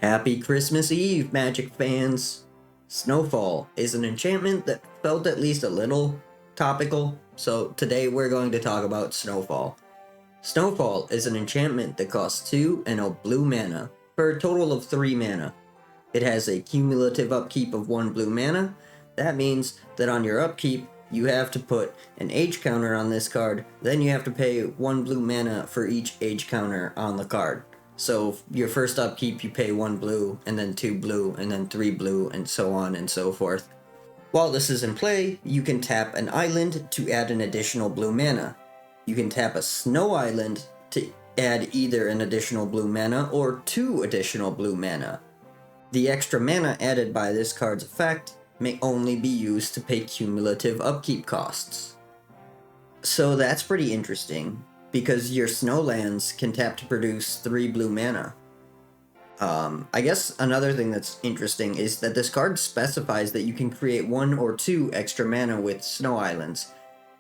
Happy Christmas Eve, Magic fans! Snowfall is an enchantment that felt at least a little topical, so today we're going to talk about Snowfall. Snowfall is an enchantment that costs 2 and a blue mana, for a total of 3 mana. It has a cumulative upkeep of 1 blue mana. That means that on your upkeep, you have to put an age counter on this card, then you have to pay 1 blue mana for each age counter on the card. So your first upkeep, you pay 1 blue, and then 2 blue, and then 3 blue, and so on and so forth. While this is in play, you can tap an island to add an additional blue mana. You can tap a snow island to add either an additional blue mana or 2 additional blue mana. The extra mana added by this card's effect may only be used to pay cumulative upkeep costs. So that's pretty interesting, because your snowlands can tap to produce 3 blue mana. I guess another thing that's interesting is that this card specifies that you can create 1 or 2 extra mana with snow islands.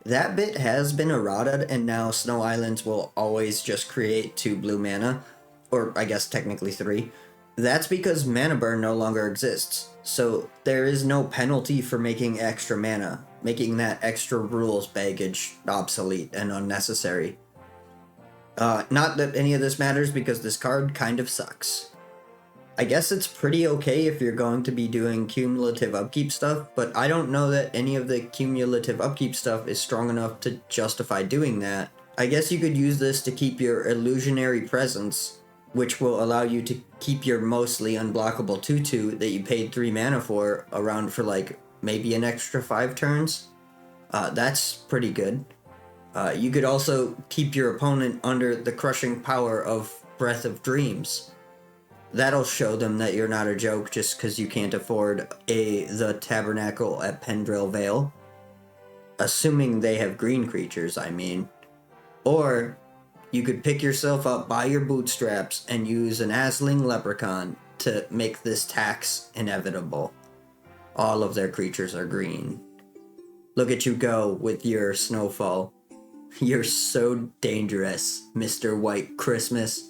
That bit has been errated, and now snow islands will always just create 2 blue mana, or I guess technically 3. That's because mana burn no longer exists, so there is no penalty for making extra mana, making that extra rules baggage obsolete and unnecessary. Not that any of this matters because this card kind of sucks. I guess it's pretty okay if you're going to be doing cumulative upkeep stuff, but I don't know that any of the cumulative upkeep stuff is strong enough to justify doing that. I guess you could use this to keep your illusionary presence, which will allow you to keep your mostly unblockable 2/2 that you paid 3 mana for around for like maybe an extra 5 turns. That's pretty good. You could also keep your opponent under the crushing power of Breath of Dreams. That'll show them that you're not a joke just because you can't afford the Tabernacle at Pendrell Vale. Assuming they have green creatures, I mean. Or you could pick yourself up by your bootstraps and use an Azling Leprechaun to make this tax inevitable. All of their creatures are green. Look at you go with your Snowfall. You're so dangerous, Mr. White Christmas.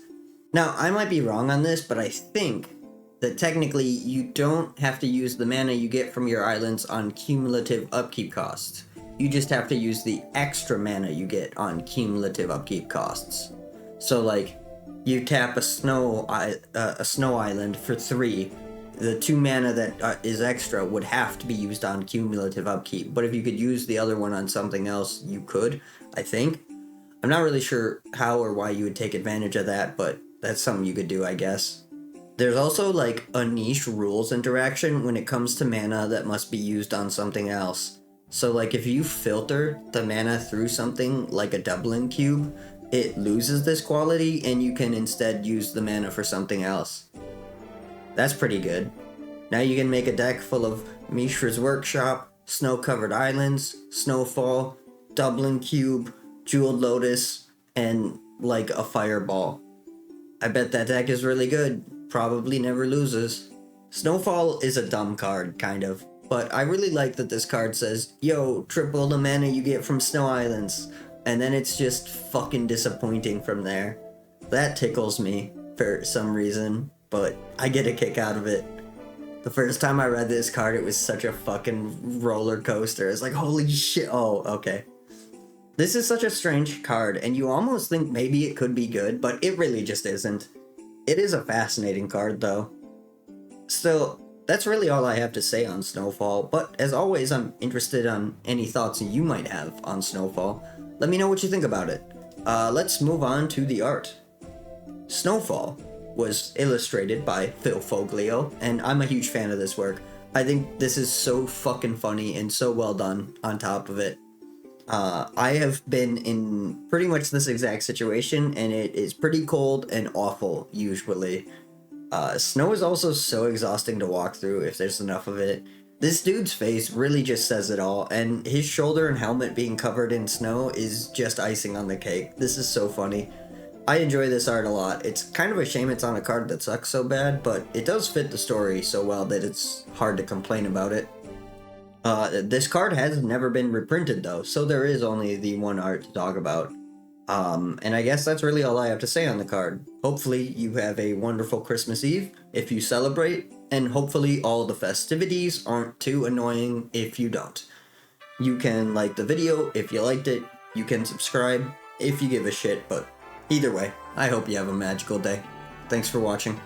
Now, I might be wrong on this, but I think that technically you don't have to use the mana you get from your islands on cumulative upkeep costs. You just have to use the extra mana you get on cumulative upkeep costs. So, like, you tap a snow island for 3. The 2 mana that is extra would have to be used on cumulative upkeep. But if you could use the other one on something else, you could, I think. I'm not really sure how or why you would take advantage of that, but that's something you could do, I guess. There's also, like, a niche rules interaction when it comes to mana that must be used on something else. So, like, if you filter the mana through something like a Dublin Cube, it loses this quality, and you can instead use the mana for something else. That's pretty good. Now you can make a deck full of Mishra's Workshop, Snow-Covered Islands, Snowfall, Dublin Cube, Jeweled Lotus, and, like, a Fireball. I bet that deck is really good. Probably never loses. Snowfall is a dumb card, kind of. But I really like that this card says, yo, triple the mana you get from Snow Islands. And then it's just fucking disappointing from there. That tickles me for some reason, but I get a kick out of it. The first time I read this card, it was such a fucking roller coaster. It's like, holy shit. Oh, okay. This is such a strange card, and you almost think maybe it could be good, but it really just isn't. It is a fascinating card, though. Still, that's really all I have to say on Snowfall, but as always, I'm interested on any thoughts you might have on Snowfall. Let me know what you think about it. Let's move on to the art. Snowfall was illustrated by Phil Foglio, and I'm a huge fan of this work. I think this is so fucking funny and so well done on top of it. I have been in pretty much this exact situation, and it is pretty cold and awful, usually. Snow is also so exhausting to walk through if there's enough of it. This dude's face really just says it all, and his shoulder and helmet being covered in snow is just icing on the cake. This is so funny. I enjoy this art a lot. It's kind of a shame it's on a card that sucks so bad, but it does fit the story so well that it's hard to complain about it. This card has never been reprinted though, so there is only the one art to talk about. And I guess that's really all I have to say on the card. Hopefully you have a wonderful Christmas Eve if you celebrate, and hopefully all the festivities aren't too annoying if you don't. You can like the video if you liked it, you can subscribe if you give a shit, but either way, I hope you have a magical day. Thanks for watching.